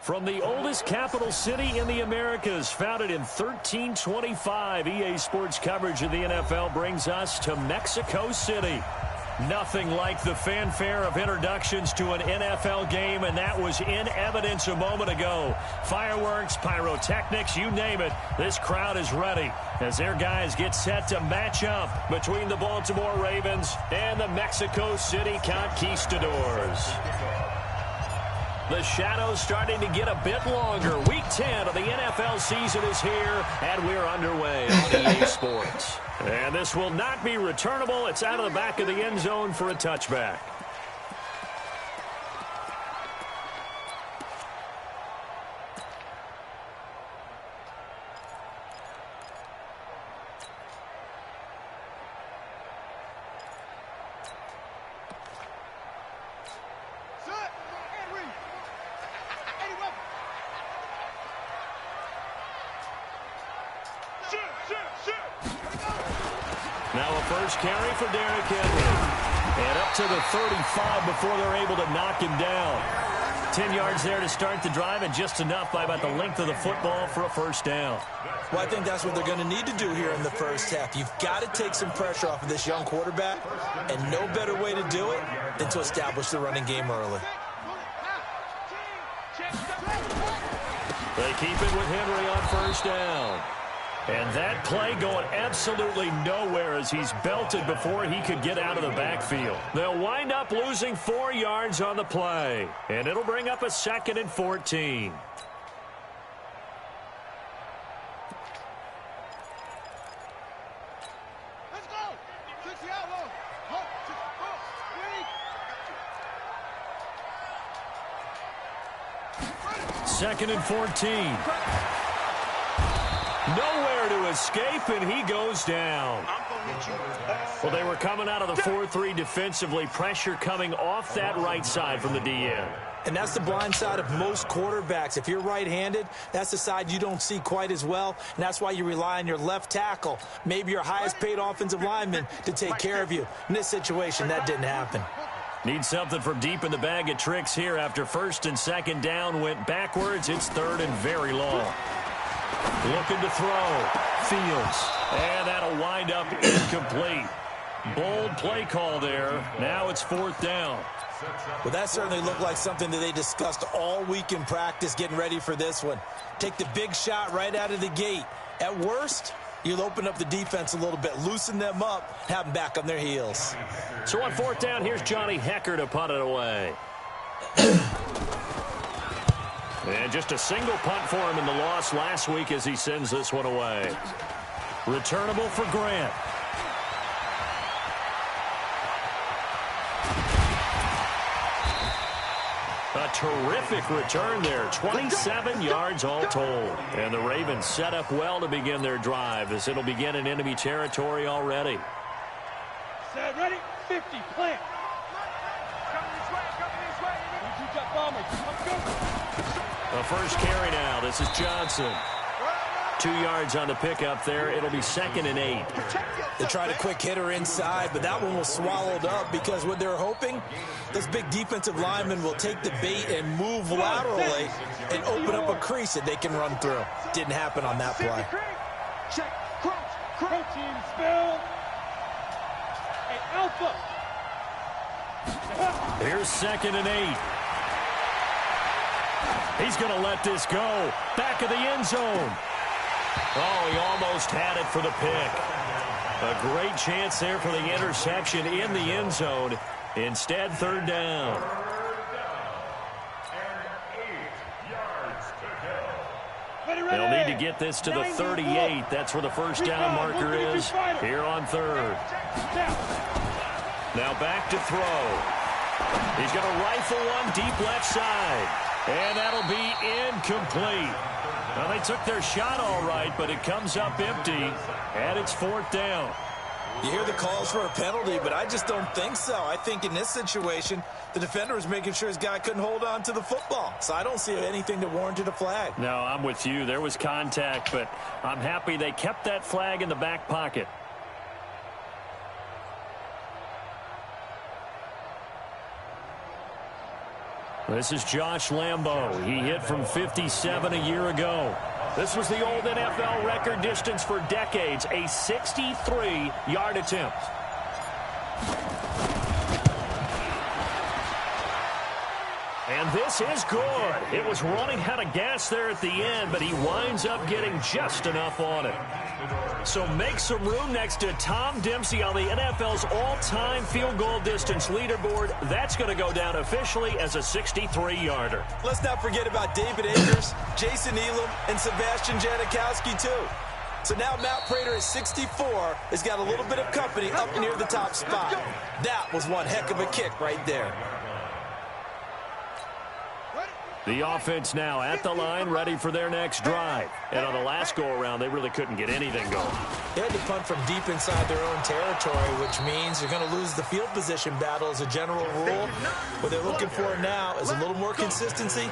From the oldest capital city in the Americas, founded in 1325, EA Sports coverage of the NFL brings us to Mexico City. Nothing like the fanfare of introductions to an NFL game, and that was in evidence a moment ago. Fireworks, pyrotechnics, you name it, this crowd is ready as their guys get set to match up between the Baltimore Ravens and the Mexico City Conquistadors. The shadow's starting to get a bit longer. Week 10 of the NFL season is here, and we're underway on EA Sports. And this will not be returnable. It's out of the back of the end zone for a touchback. Now a first carry for Derrick Henry. And up to the 35 before they're able to knock him down. 10 yards there to start the drive, and just enough by about the length of the football for a first down. Well, I think that's what they're going to need to do here in the first half. You've got to take some pressure off of this young quarterback, and no better way to do it than to establish the running game early. They keep it with Henry on first down. And that play going absolutely nowhere as he's belted before he could get out of the backfield. They'll wind up losing 4 yards on the play. And it'll bring up a 2nd and 14. Let's go. 60 out low. 2nd and 14. Nowhere to escape, and he goes down. Well, they were coming out of the 4-3 defensively. Pressure coming off that right side from the DN. And that's the blind side of most quarterbacks. If you're right-handed, that's the side you don't see quite as well, and that's why you rely on your left tackle, maybe your highest-paid offensive lineman, to take care of you. In this situation, that didn't happen. Need something from deep in the bag of tricks here after 1st and 2nd down went backwards. It's 3rd and very long. Looking to throw. Fields. And that'll wind up incomplete. Bold play call there. Now it's 4th down. Well, that certainly looked like something that they discussed all week in practice getting ready for this one. Take the big shot right out of the gate. At worst, you'll open up the defense a little bit, loosen them up, have them back on their heels. So on 4th down, here's Johnny Hecker to punt it away. And just a single punt for him in the loss last week as he sends this one away. Returnable for Grant. A terrific return there. 27 yards all told. And the Ravens set up well to begin their drive as it'll begin in enemy territory already. Set, ready, 50, plant. Coming this way. You got bombers. Let's go. The first carry now. This is Johnson. 2 yards on the pickup there. It'll be 2nd and 8. They tried a quick hitter inside, but that one was swallowed up because what they're hoping, this big defensive lineman will take the bait and move laterally and open up a crease that they can run through. Didn't happen on that play. Check, crouch, team spill. Hey, Alpha. Here's 2nd and 8. He's going to let this go. Back of the end zone. Oh, he almost had it for the pick. A great chance there for the interception in the end zone. Instead, 3rd down. They'll need to get this to the 38. That's where the first down marker is here on 3rd. Now back to throw. He's going to rifle one deep left side. And that'll be incomplete. Well, they took their shot all right, but it comes up empty, and it's 4th down. You hear the calls for a penalty, but I just don't think so. I think in this situation, the defender was making sure his guy couldn't hold on to the football. So I don't see anything that warranted a flag. No, I'm with you. There was contact, but I'm happy they kept that flag in the back pocket. This is Josh Lambo. He hit from 57 a year ago. This was the old NFL record distance for decades, a 63-yard attempt. And this is good. It was running out of gas there at the end, but he winds up getting just enough on it. So make some room next to Tom Dempsey on the NFL's all-time field goal distance leaderboard. That's going to go down officially as a 63-yarder. Let's not forget about David Akers, Jason Elam, and Sebastian Janikowski, too. So now Matt Prater at 64 has got a little bit of company up near the top spot. That was one heck of a kick right there. The offense now at the line, ready for their next drive. And on the last go-around, they really couldn't get anything going. They had to punt from deep inside their own territory, which means you're going to lose the field position battle as a general rule. What they're looking for now is a little more consistency,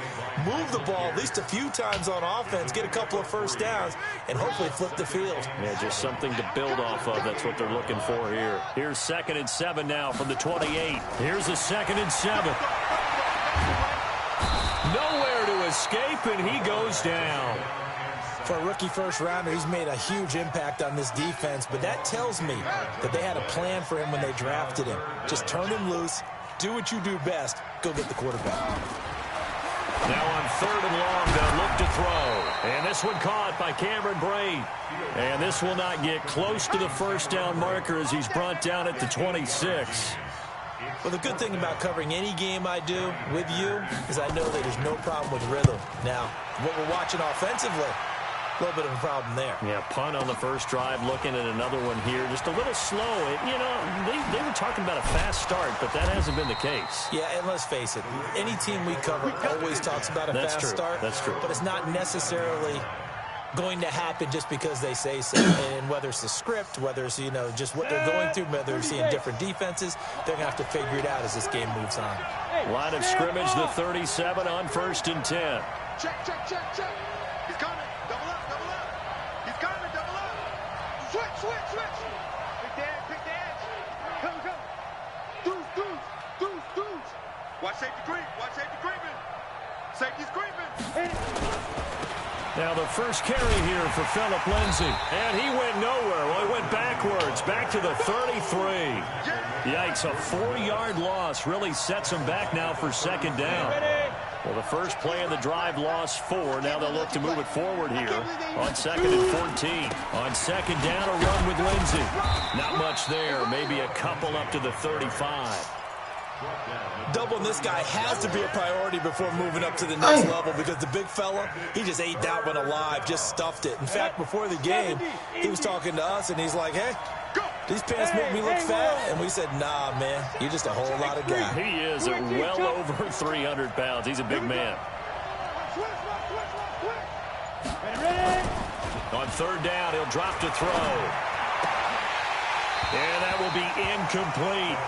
move the ball at least a few times on offense, get a couple of first downs, and hopefully flip the field. Yeah, just something to build off of. That's what they're looking for here. Here's 2nd and 7 now from the 28. Here's a 2nd and 7. Nowhere to escape, and he goes down. For a rookie first-rounder, he's made a huge impact on this defense, but that tells me that they had a plan for him when they drafted him. Just turn him loose, do what you do best, go get the quarterback. Now on 3rd and long, they'll look to throw. And this one caught by Cameron Brate. And this will not get close to the first down marker as he's brought down at the 26. Well, the good thing about covering any game I do with you is I know that there's no problem with rhythm. Now, what we're watching offensively, a little bit of a problem there. Yeah, punt on the first drive, looking at another one here. Just a little slow. You know, they were talking about a fast start, but that hasn't been the case. Yeah, and let's face it, any team we cover always talks about a fast start. That's true. But it's not necessarily going to happen just because they say so. And whether it's the script, whether it's, you know, just what they're going through, whether they're seeing different defenses, they're going to have to figure it out as this game moves on. Line of scrimmage, the 37 on 1st and 10. Check, check, check, check. He's coming. Double up, double up. He's coming, double up. Switch, switch, switch. Pick the edge. Come, come. Deuce. Watch safety creep. Watch safety creeping. Safety's creeping. Now the first carry here for Phillip Lindsay. And he went nowhere. Well, he went backwards, back to the 33. Yikes, a 4-yard loss really sets him back now for 2nd down. Well, the first play of the drive lost 4. Now they'll look to move it forward here on 2nd and 14. On 2nd down, a run with Lindsay. Not much there, maybe a couple up to the 35. Doubling this guy has to be a priority before moving up to the next level because the big fella, he just ate that one alive, just stuffed it. In fact, before the game, he was talking to us, and he's like, hey, these pants make me look fat. And we said, nah, man, you're just a whole lot of guy. He is well over 300 pounds. He's a big man. On 3rd down, he'll drop to throw. And that will be incomplete.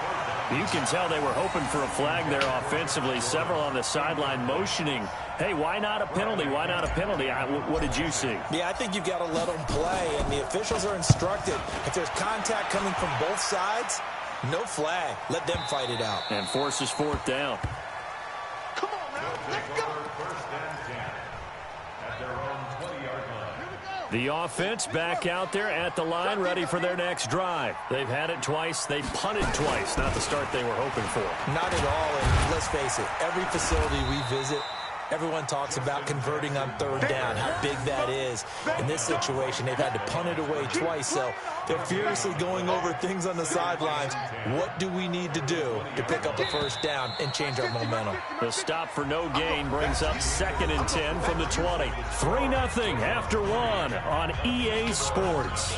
You can tell they were hoping for a flag there offensively. Several on the sideline motioning, hey, why not a penalty? Why not a penalty? What did you see? Yeah, I think you've got to let them play, and the officials are instructed. If there's contact coming from both sides, no flag. Let them fight it out. And forces 4th down. Come on, man. Let's go. The offense back out there at the line, ready for their next drive. They've had it twice. They've punted twice. Not the start they were hoping for. Not at all, and let's face it, every facility we visit, everyone talks about converting on 3rd down, how big that is. In this situation, they've had to punt it away twice, so they're furiously going over things on the sidelines. What do we need to do to pick up a first down and change our momentum? The stop for no gain brings up 2nd and 10 from the 20. 3-0 after 1 on EA Sports.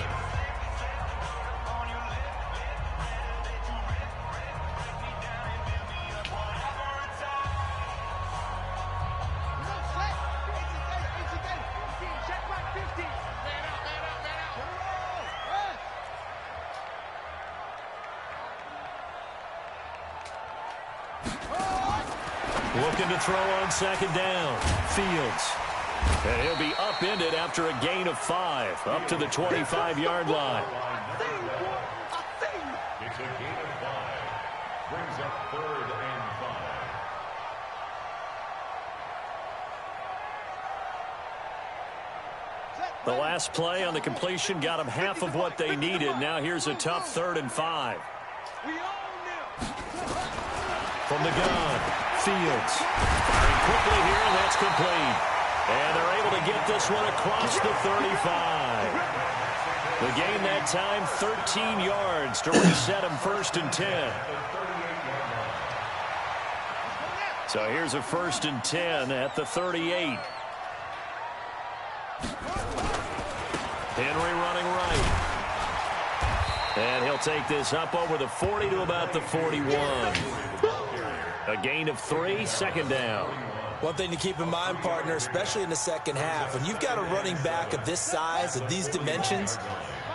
Looking to throw on 2nd down. Fields. And he'll be upended after a gain of 5. Up to the 25-yard line. It's a gain of 5. Brings up 3rd and 5. The last play on the completion got them half of what they needed. Now here's a tough 3rd and 5. From the gun, Fields. Firing quickly here, and that's complete. And they're able to get this one across the 35. The gain that time, 13 yards to reset them 1st and 10. So here's a 1st and 10 at the 38. Henry running right. And he'll take this up over the 40 to about the 41. A gain of 3, 2nd down. One thing to keep in mind, partner, especially in the second half, when you've got a running back of this size, of these dimensions,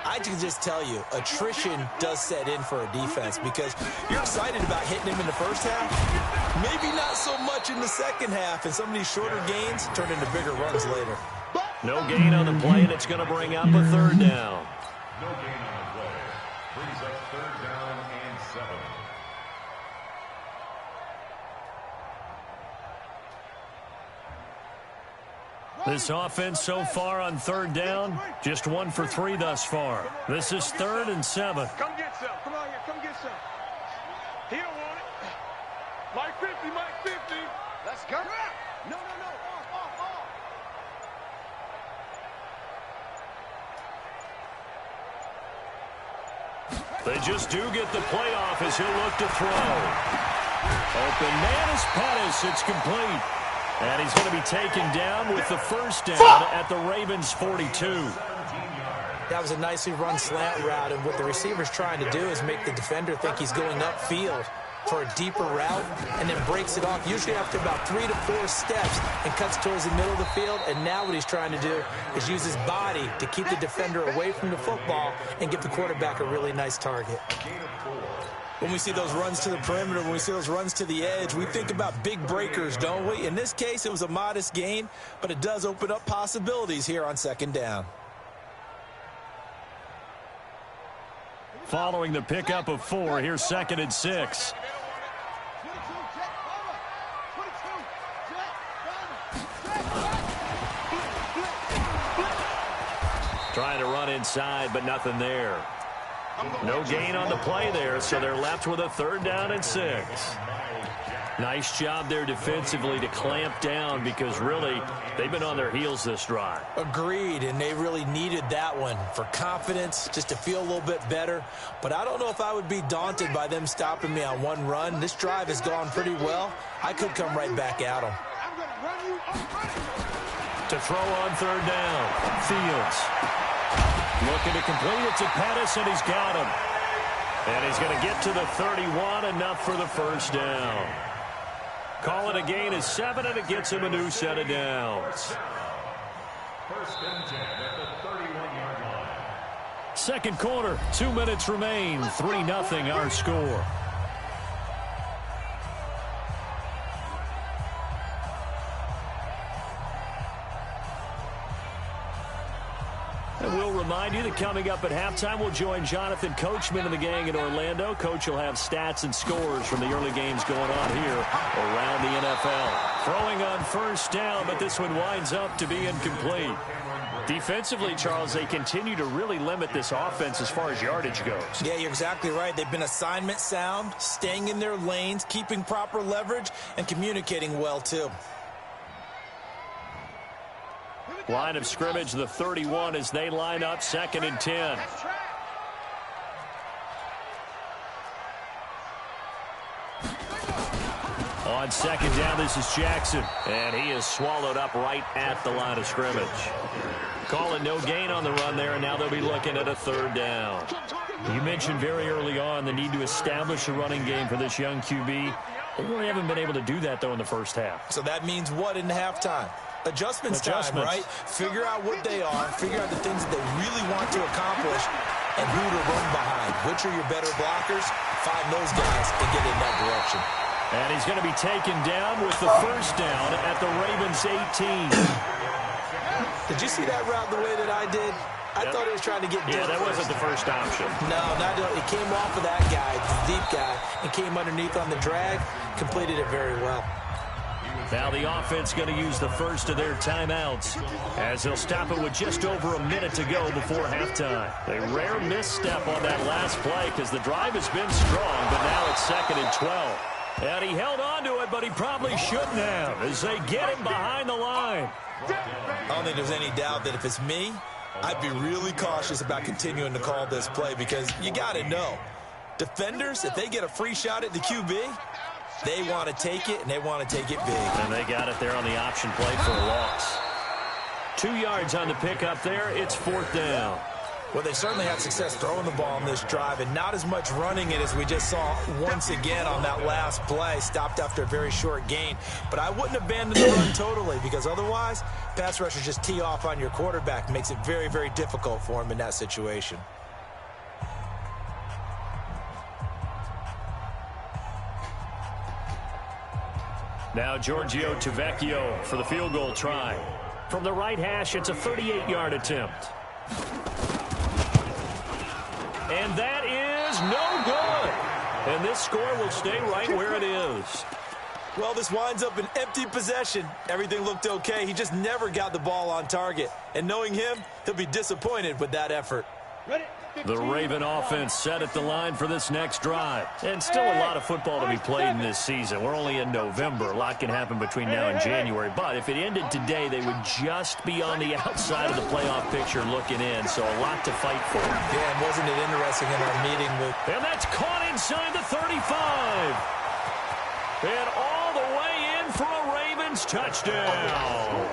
I can just tell you, attrition does set in for a defense because you're excited about hitting him in the first half. Maybe not so much in the second half, and some of these shorter gains turn into bigger runs later. No gain on the play, and it's going to bring up a 3rd down. No gain on the play. Brings up 3rd down and 7. This offense so far on 3rd down, just 1 for 3 thus far. This is 3rd and 7. Come get some. Come on here. Come get some. He don't want it. Mike 50, Mike 50. Let's go. No. Off. They just do get the play off as he'll look to throw. Open man is Pettis. It's complete. And he's going to be taken down with the 1st down at the Ravens' 42. That was a nicely run slant route, and what the receiver's trying to do is make the defender think he's going upfield for a deeper route and then breaks it off, usually after about 3 to 4 steps, and cuts towards the middle of the field. And now what he's trying to do is use his body to keep the defender away from the football and give the quarterback a really nice target. When we see those runs to the perimeter, when we see those runs to the edge, we think about big breakers, don't we? In this case, it was a modest gain, but it does open up possibilities here on 2nd down. Following the pickup of 4, here's 2nd and 6. Trying to run inside, but nothing there. No gain on the play there, so they're left with a 3rd down and 6. Nice job there defensively to clamp down because really they've been on their heels this drive. Agreed, and they really needed that one for confidence, just to feel a little bit better. But I don't know if I would be daunted by them stopping me on one run. This drive has gone pretty well. I could come right back at them. To throw on 3rd down, Fields. Looking to complete it to Pettis, and he's got him. And he's going to get to the 31, enough for the 1st down. Call it a gain of 7, and it gets him a new set of downs. 1st and 10 at the 31-yard line. 2nd quarter, 2 minutes remain, 3-0 our score. And we'll remind you that coming up at halftime, we'll join Jonathan Coachman and the gang in Orlando. Coach will have stats and scores from the early games going on here around the NFL. Throwing on 1st down, but this one winds up to be incomplete. Defensively, Charles, they continue to really limit this offense as far as yardage goes. Yeah, you're exactly right. They've been assignment sound, staying in their lanes, keeping proper leverage, and communicating well, too. Line of scrimmage, the 31, as they line up 2nd and 10. On 2nd down, this is Jackson, and he is swallowed up right at the line of scrimmage. Calling no gain on the run there, and now they'll be looking at a 3rd down. You mentioned very early on the need to establish a running game for this young QB. They really haven't been able to do that, though, in the first half. So that means what in halftime? Adjustments time, right? Figure out what they are, figure out the things that they really want to accomplish, and who to run behind. Which are your better blockers? Find those guys and get in that direction. And he's going to be taken down with the 1st down at the Ravens' 18. Did you see that route the way that I did? I thought he was trying to get deep. Yeah, that wasn't the first option. No, it came off of that guy, the deep guy, and came underneath on the drag, completed it very well. Now the offense going to use the first of their timeouts as they'll stop it with just over a minute to go before halftime. A rare misstep on that last play because the drive has been strong, but now it's 2nd and 12. And he held on to it, but he probably shouldn't have as they get him behind the line. I don't think there's any doubt that if it's me, I'd be really cautious about continuing to call this play because you got to know, defenders, if they get a free shot at the QB, they want to take it, and they want to take it big. And they got it there on the option play for a loss. 2 yards on the pickup there. It's 4th down. Well, they certainly had success throwing the ball on this drive and not as much running it as we just saw once again on that last play. Stopped after a very short gain. But I wouldn't abandon the run totally because otherwise, pass rushers just tee off on your quarterback. Makes it very, very difficult for him in that situation. Now Giorgio Tavecchio for the field goal try. From the right hash, it's a 38-yard attempt. And that is no good. And this score will stay right where it is. Well, this winds up an empty possession. Everything looked okay. He just never got the ball on target. And knowing him, he'll be disappointed with that effort. The Raven offense set at the line for this next drive. And still a lot of football to be played in this season. We're only in November. A lot can happen between now and January. But if it ended today, they would just be on the outside of the playoff picture looking in. So a lot to fight for. Yeah, and wasn't it interesting in our meeting with... And that's caught inside the 35. And all the way in for a Ravens touchdown.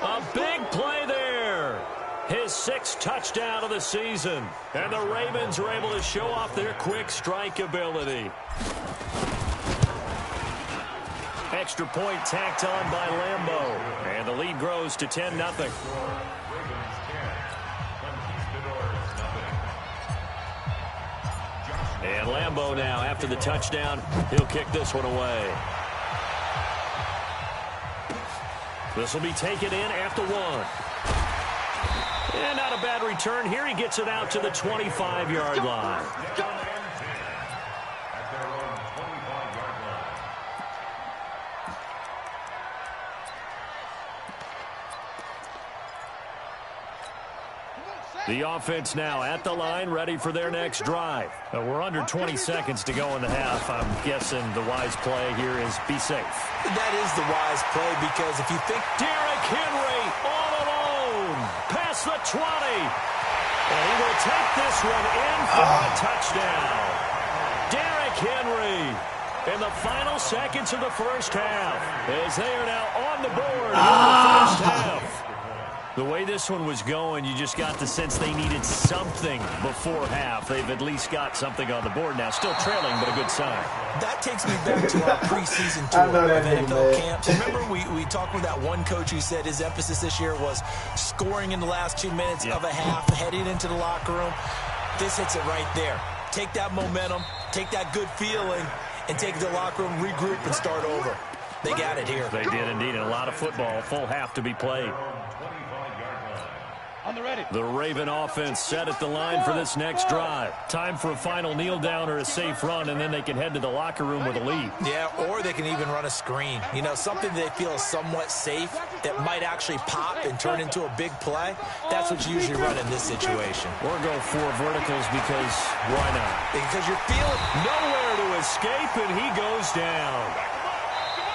A big play there. His 6th touchdown of the season. And the Ravens are able to show off their quick strike ability. Extra point tacked on by Lambeau. And the lead grows to 10-0. And Lambeau now, after the touchdown, he'll kick this one away. This will be taken in after 1. And not a bad return. Here he gets it out to the 25-yard line. The offense now at the line, ready for their next drive. We're under 20 seconds to go in the half. I'm guessing the wise play here is be safe. That is the wise play because if you think... Derrick Henry all alone past the 20. And he will take this one in for a touchdown. Derrick Henry in the final seconds of the first half as they are now on the board in the first half. The way this one was going, you just got the sense they needed something before half. They've at least got something on the board now. Still trailing, but a good sign. That takes me back to our preseason tour of NFL camps. Remember we talked with that one coach who said his emphasis this year was scoring in the last 2 minutes of a half, heading into the locker room. This hits it right there. Take that momentum, take that good feeling, and take the locker room, regroup, and start over. They got it here. They did indeed. And a lot of football, full half to be played. The Raven offense set at the line for this next drive. Time for a final kneel down or a safe run, and then they can head to the locker room with a lead. Yeah, or they can even run a screen. You know, something they feel is somewhat safe that might actually pop and turn into a big play. That's what you usually run in this situation. Or go 4 verticals because why not? Because you're feeling nowhere to escape, and he goes down.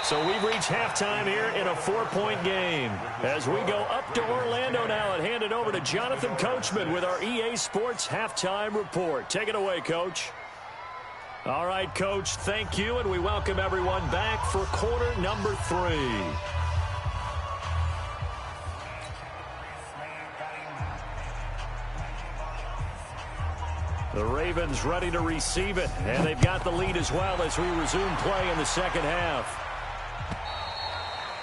So we've reached halftime here in a 4-point game. As we go up to Orlando now and hand it over to Jonathan Coachman with our EA Sports Halftime Report. Take it away, Coach. All right, Coach, thank you, and we welcome everyone back for quarter number 3. The Ravens ready to receive it, and they've got the lead as well as we resume play in the second half.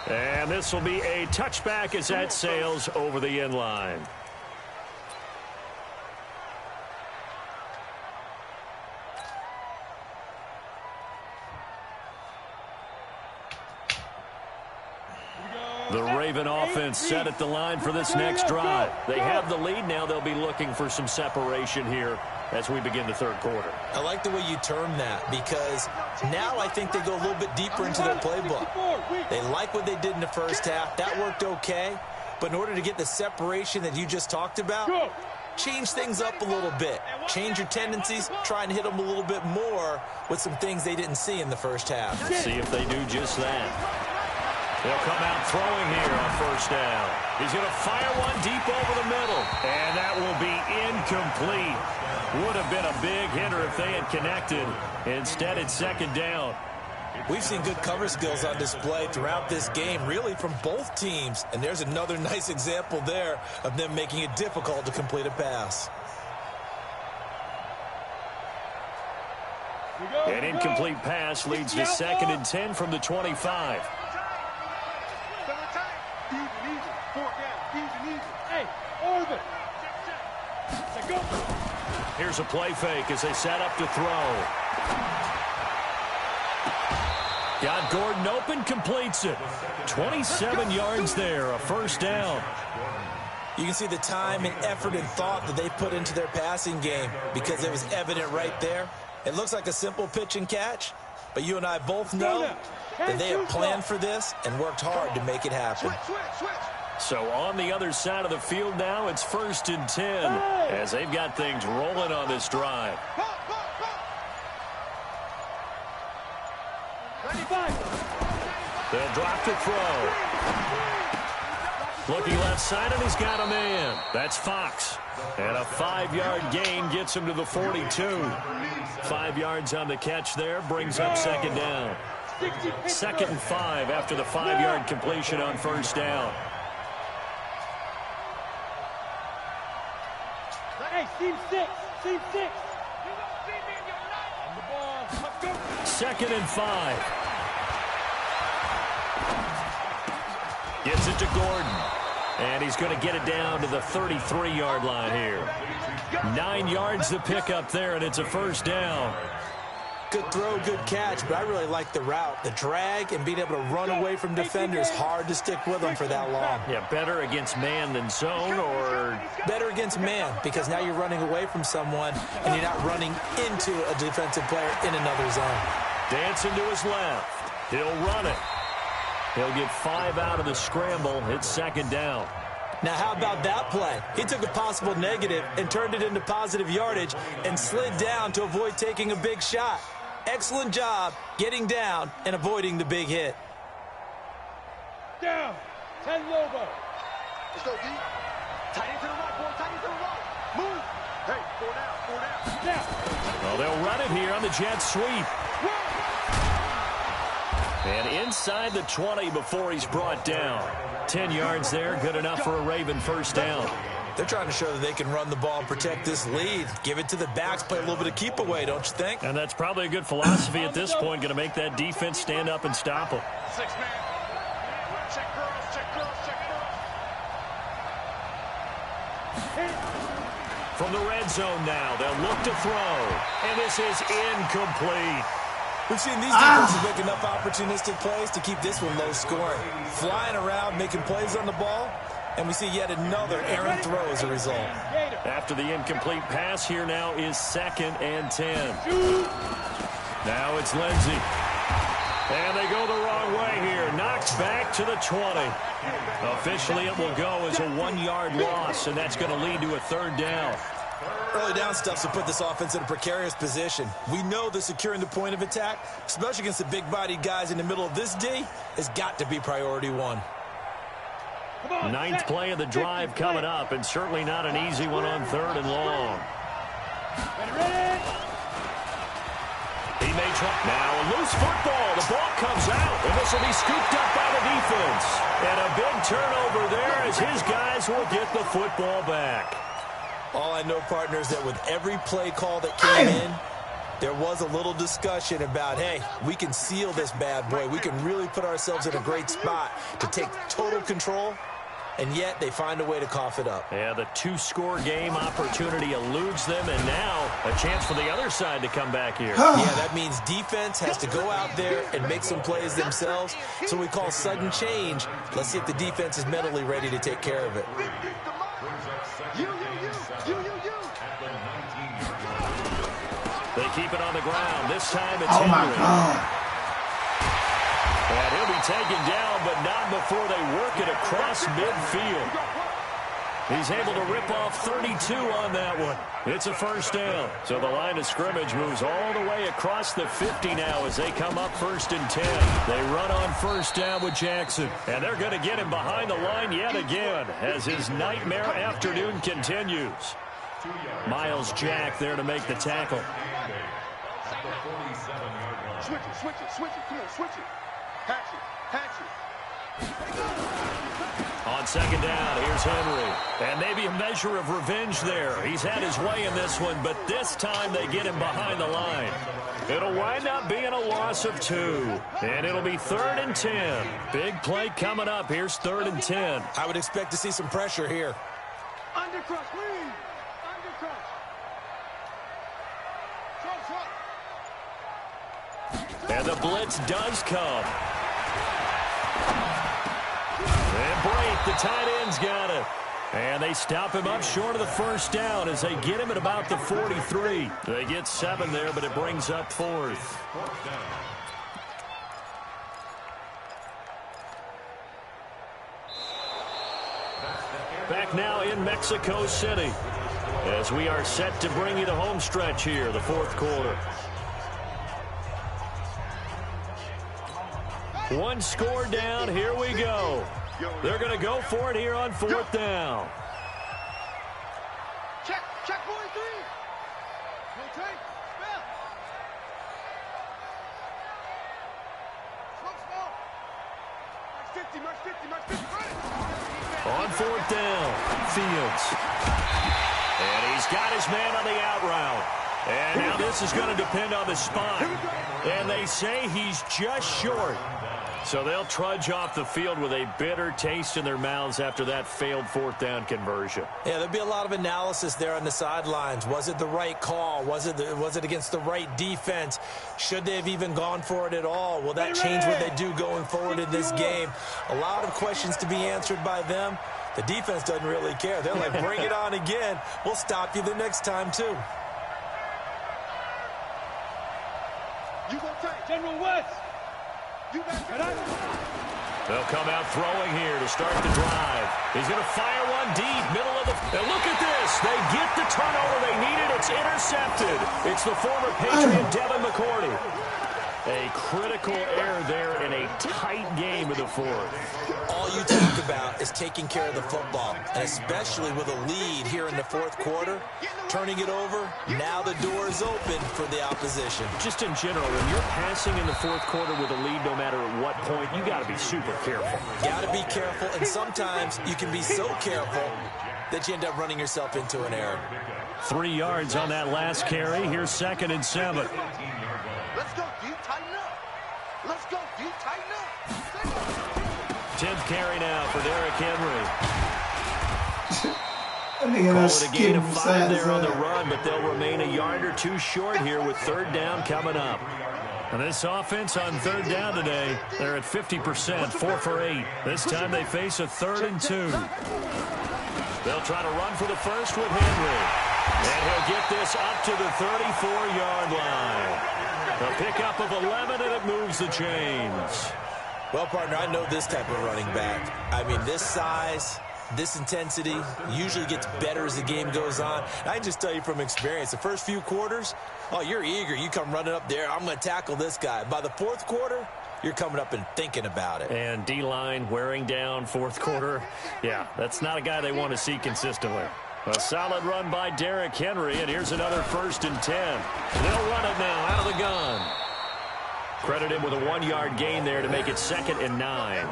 And this will be a touchback as that sails over the end line. The Raven offense set at the line for this next drive. They have the lead now. They'll be looking for some separation here as we begin the third quarter. I like the way you term that, because now I think they go a little bit deeper into their playbook. They like what they did in the first half. That worked okay. But in order to get the separation that you just talked about, change things up a little bit. Change your tendencies. Try and hit them a little bit more with some things they didn't see in the first half. See if they do just that. They'll come out throwing here on first down. He's going to fire one deep over the middle. And that will be incomplete. Would have been a big hitter if they had connected. Instead, it's second down. We've seen good cover skills on display throughout this game, really from both teams. And there's another nice example there of them making it difficult to complete a pass. An incomplete pass leads to 2nd and 10 from the 25. Here's a play fake as they set up to throw. Got Gordon open, completes it. 27 yards there, a first down. You can see the time and effort and thought that they put into their passing game, because it was evident right there. It looks like a simple pitch and catch, but you and I both know that they have planned for this and worked hard to make it happen. So on the other side of the field now, it's 1st and 10 as they've got things rolling on this drive. They'll drop to throw. Looking left side, and he's got a man. That's Fox. And a 5-yard gain gets him to the 42. 5 yards on the catch there, brings up second down. 2nd and 5 after the 5-yard completion on first down. Hey, team 6. Team 6. 2nd and 5. Gets it to Gordon. And he's going to get it down to the 33-yard line here. 9 yards to pick up there, and it's a first down. Good throw, good catch, but I really like the route. The drag and being able to run away from defenders, hard to stick with them for that long. Yeah, better against man than zone, or better against man, because now you're running away from someone and you're not running into a defensive player in another zone. Dancing to his left. He'll run it. He'll get 5 out of the scramble. It's second down. Now, how about that play? He took a possible negative and turned it into positive yardage and slid down to avoid taking a big shot. Excellent job getting down and avoiding the big hit. Down. 10 Lobo. Let's go, D. Tight into the right, boy. Tight into the right. Move. Hey, 4 down. Now. Well, they'll run it here on the jet sweep. And inside the 20 before he's brought down. 10 yards there, good enough for a Raven first down. They're trying to show that they can run the ball and protect this lead. Give it to the backs, play a little bit of keep away, don't you think? And that's probably a good philosophy at this point, going to make that defense stand up and stop them. 6-man. Check girls, check girls, check girls. From the red zone now, they'll look to throw. And this is incomplete. We've seen these defenses make enough opportunistic plays to keep this one low scoring. Flying around, making plays on the ball, and we see yet another errant throw as a result. After the incomplete pass, here now is 2nd and 10. Now it's Lindsey. And they go the wrong way here. Knocked back to the 20. Officially, it will go as a 1-yard loss, and that's going to lead to a third down. Early down stuff to put this offense in a precarious position. We know that securing the point of attack, especially against the big-bodied guys in the middle of this D, has got to be priority one. 9th play of the drive coming up, and certainly not an easy one on 3rd and long. He may try. Now a loose football. The ball comes out, and this will be scooped up by the defense. And a big turnover there as his guys will get the football back. All I know, partner, is that with every play call that came in, there was a little discussion about, hey, we can seal this bad boy. We can really put ourselves in a great spot to take total control, and yet they find a way to cough it up. Yeah, the 2-score game opportunity eludes them, and now a chance for the other side to come back here. Yeah, that means defense has to go out there and make some plays themselves. So we call sudden change. Let's see if the defense is mentally ready to take care of it. keep it on the ground. This time it's Oh, my Henry. God. And he'll be taken down, but not before they work it across midfield. He's able to rip off 32 on that one. It's a first down. So the line of scrimmage moves all the way across the 50 now as they come up 1st and 10. They run on first down with Jackson. And they're going to get him behind the line yet again as his nightmare afternoon continues. Miles Jack there to make the tackle. Switch it, switch it, switch it. Come on, switch it. Hatch it, hatch it. On second down, here's Henry. And maybe a measure of revenge there. He's had his way in this one, but this time they get him behind the line. It'll wind up being a loss of 2. And it'll be 3rd and 10. Big play coming up. Here's 3rd and 10. I would expect to see some pressure here. Undercrush, please. Undercrush. Trump. And the blitz does come. And Brate, the tight end's got it. And they stop him up short of the first down as they get him at about the 43. They get 7 there, but it brings up 4th. Back now in Mexico City as we are set to bring you the home stretch here, the 4th quarter. One score down. Here we go. They're going to go for it here on 4th down. Check, check 43. Rotate, spell. Smoke, smoke. March 50, march 50, march 50. On 4th down, Fields. And he's got his man on the out route. And now this is going to depend on the spot. And they say he's just short. So they'll trudge off the field with a bitter taste in their mouths after that failed 4th down conversion. Yeah, there'll be a lot of analysis there on the sidelines. Was it the right call? Was it against the right defense? Should they have even gone for it at all? Will that change what they do going forward in this game? A lot of questions to be answered by them. The defense doesn't really care. They're like, bring it on again. We'll stop you the next time, too. You gonna take. General West. You got They'll come out throwing here to start the drive. He's going to fire one deep, middle of the... And look at this. They get the turnover they needed. It's intercepted. It's the former Patriot Devin McCourty. A critical error there in a tight game of the 4th. All you talk about is taking care of the football, and especially with a lead here in the 4th quarter, turning it over, now the door is open for the opposition. Just in general, when you're passing in the 4th quarter with a lead, no matter at what point, you got to be super careful. Got to be careful, and sometimes you can be so careful that you end up running yourself into an error. 3 yards on that last carry. Here's 2nd and 7. Let's go, deep, tighten up. Let's go, deep, tighten up. 10th carry now for Derrick Henry. Call it a gain of 5 there on the run, but they'll remain a yard or 2 short here with 3rd down coming up. And this offense on 3rd down today, they're at 50%, 4 for 8. This time they face a 3rd and 2. They'll try to run for the first with Henry. And he'll get this up to the 34-yard line. A pickup of 11, and it moves the chains. Well, partner, I know this type of running back. I mean, this size, this intensity usually gets better as the game goes on. And I can just tell you from experience, the first few quarters, oh, you're eager. You come running up there, I'm going to tackle this guy. By the 4th quarter, you're coming up and thinking about it. And D-line wearing down 4th quarter. Yeah, that's not a guy they want to see consistently. A solid run by Derrick Henry, and here's another 1st and 10. They'll run it now out of the gun. Credit him with a 1-yard gain there to make it 2nd and 9.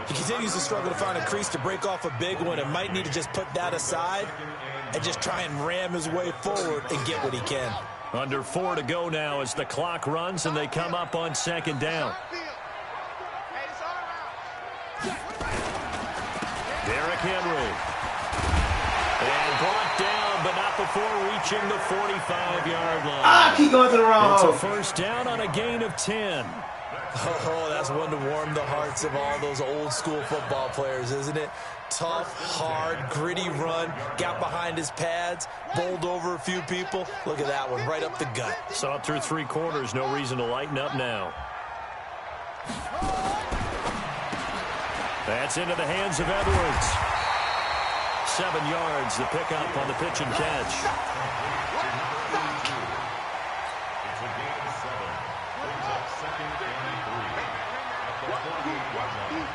He continues to struggle to find a crease to break off a big one and might need to just put that aside and just try and ram his way forward and get what he can. Under 4 to go now as the clock runs and they come up on 2nd down. Derrick Henry. And brought down, but not before reaching the 45-yard line. Keep going to the wrong. It's a 1st down on a gain of 10. Oh, that's one to warm the hearts of all those old school football players, isn't it? Tough, hard, gritty run, got behind his pads, bowled over a few people. Look at that one, right up the gut. Saw it through 3 quarters, no reason to lighten up now. That's into the hands of Edwards. 7 yards, the pickup on the pitch and catch. It's a gain of 7. Brings up 2nd and 3. At the 48-yard line.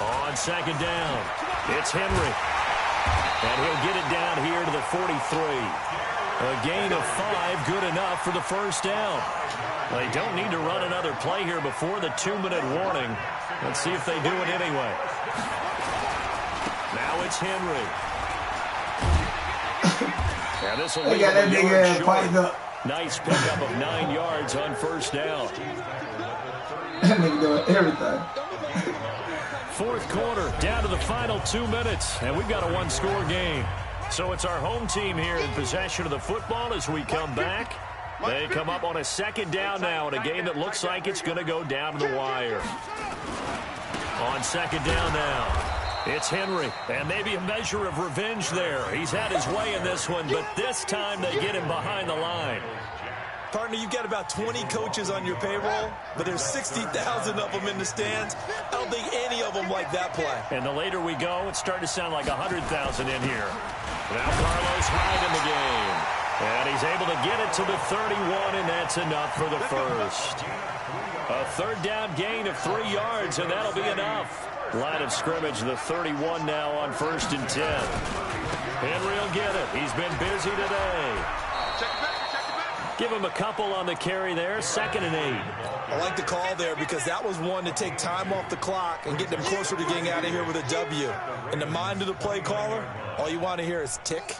On 2nd down, it's Henry. And he'll get it down here to the 43. A gain of 5, good enough for the first down. They don't need to run another play here before the 2-minute warning. Let's see if they do it anyway. Now it's Henry. And this will leave him a yard short. Nice pickup of 9 yards on first down. That nigga doing everything. 4th quarter, down to the final 2 minutes, and we've got a 1-score game. So it's our home team here in possession of the football as we come back. They come up on a 2nd down now in a game that looks like it's going to go down to the wire. On 2nd down now, it's Henry, and maybe a measure of revenge there. He's had his way in this one, but this time they get him behind the line. Partner, you've got about 20 coaches on your payroll, but there's 60,000 of them in the stands. I don't think any of them like that play. And the later we go, it's starting to sound like 100,000 in here. Now Carlos Hyde in the game. And he's able to get it to the 31, and that's enough for the first. A 3rd down gain of 3 yards, and that'll be enough. Line of scrimmage, the 31 now on 1st and 10. Henry will get it. He's been busy today. Give him a couple on the carry there, 2nd and 8. I like the call there because that was one to take time off the clock and get them closer to getting out of here with a W. In the mind of the play caller, all you want to hear is tick,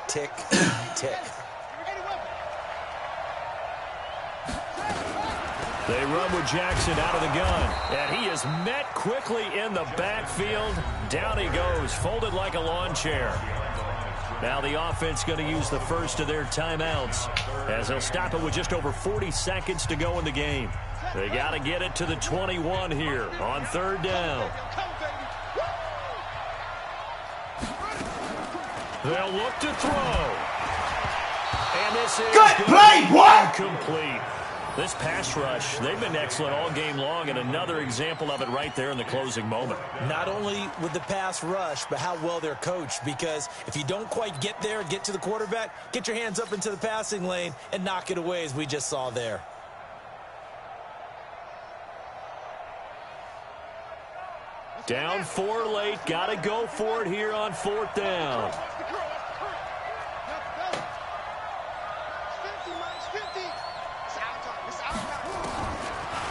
tick, tick. They run with Jackson out of the gun, and he is met quickly in the backfield. Down he goes, folded like a lawn chair. Now the offense going to use the first of their timeouts as they'll stop it with just over 40 seconds to go in the game. They got to get it to the 21 here on 3rd down. They'll look to throw. And this is good play, what? Incomplete. This pass rush, they've been excellent all game long, and another example of it right there in the closing moment. Not only with the pass rush, but how well they're coached, because if you don't quite get there, get to the quarterback, get your hands up into the passing lane and knock it away as we just saw there. Down 4 late, got to go for it here on 4th down.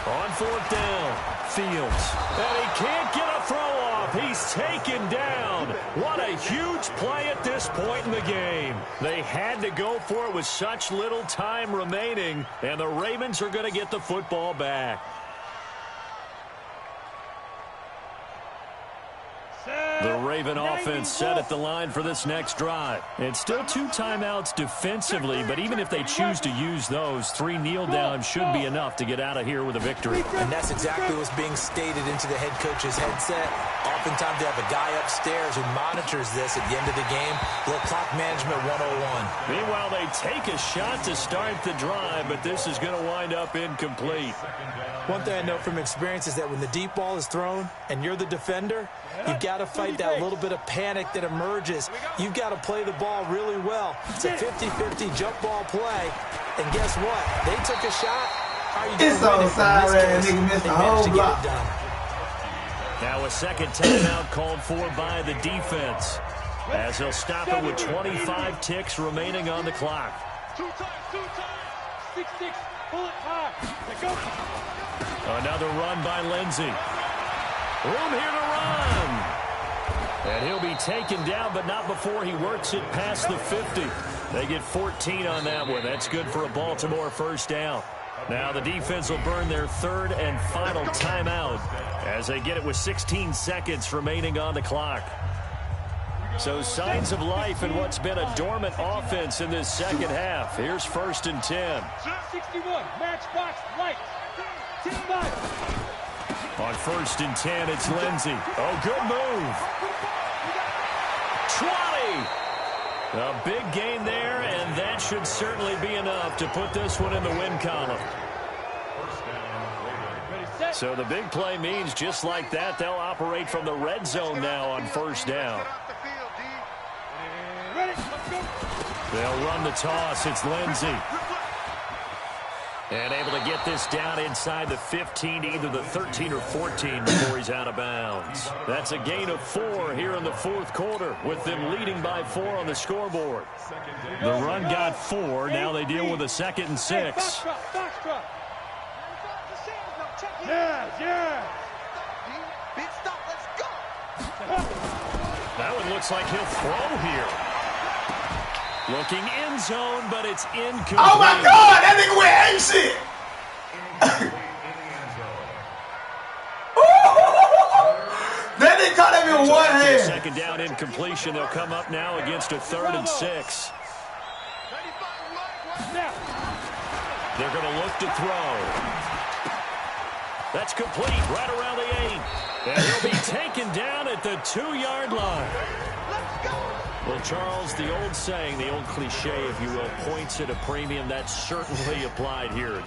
On 4th down, Fields. And he can't get a throw off. He's taken down. What a huge play at this point in the game. They had to go for it with such little time remaining, and the Ravens are going to get the football back. The Raven offense set at the line for this next drive. It's still 2 timeouts defensively, but even if they choose to use those, 3 kneel downs should be enough to get out of here with a victory. And that's exactly what's being stated into the head coach's headset. Oftentimes they have a guy upstairs who monitors this at the end of the game. Little clock management 101. Meanwhile, they take a shot to start the drive, but this is going to wind up incomplete. One thing I know from experience is that when the deep ball is thrown and you're the defender, you've got to fight that little bit of panic that emerges. You've got to play the ball really well. It's a 50-50 jump ball play. And guess what? They took a shot. How are you going to win it? Sorry, nigga missed the whole block. Now a second timeout called for by the defense, as they'll stop it with 25 ticks remaining on the clock. 2 times. 6-6. Pull it high. Let go. Another run by Lindsey. Room here to run. And he'll be taken down, but not before he works it past the 50. They get 14 on that one. That's good for a Baltimore first down. Now the defense will burn their 3rd and final timeout as they get it with 16 seconds remaining on the clock. So signs of life in what's been a dormant offense in this second half. Here's 1st and 10. 61, matchbox right. 5. On 1st and 10, it's Lindsey. Oh, good move. 20. A big gain there, and that should certainly be enough to put this one in the win column. So the big play means just like that, they'll operate from the red zone now on 1st down. They'll run the toss. It's Lindsey. And able to get this down inside the 15 to either the 13 or 14 before he's out of bounds. That's a gain of 4 here in the 4th quarter with them leading by 4 on the scoreboard. The run got 4. Now they deal with a 2nd and 6. Yeah. Big stop, let's go. That one looks like he'll throw here. Looking end zone, but it's incomplete. Oh my God, that nigga went ape shit. That nigga caught him in one hand. Second down incompletion. They'll come up now against a 3rd and 6. They're going to look to throw. That's complete right around the 8. And he'll be taken down at the 2-yard line. Well, Charles, the old saying, the old cliche, if you will, points at a premium. That's certainly applied here.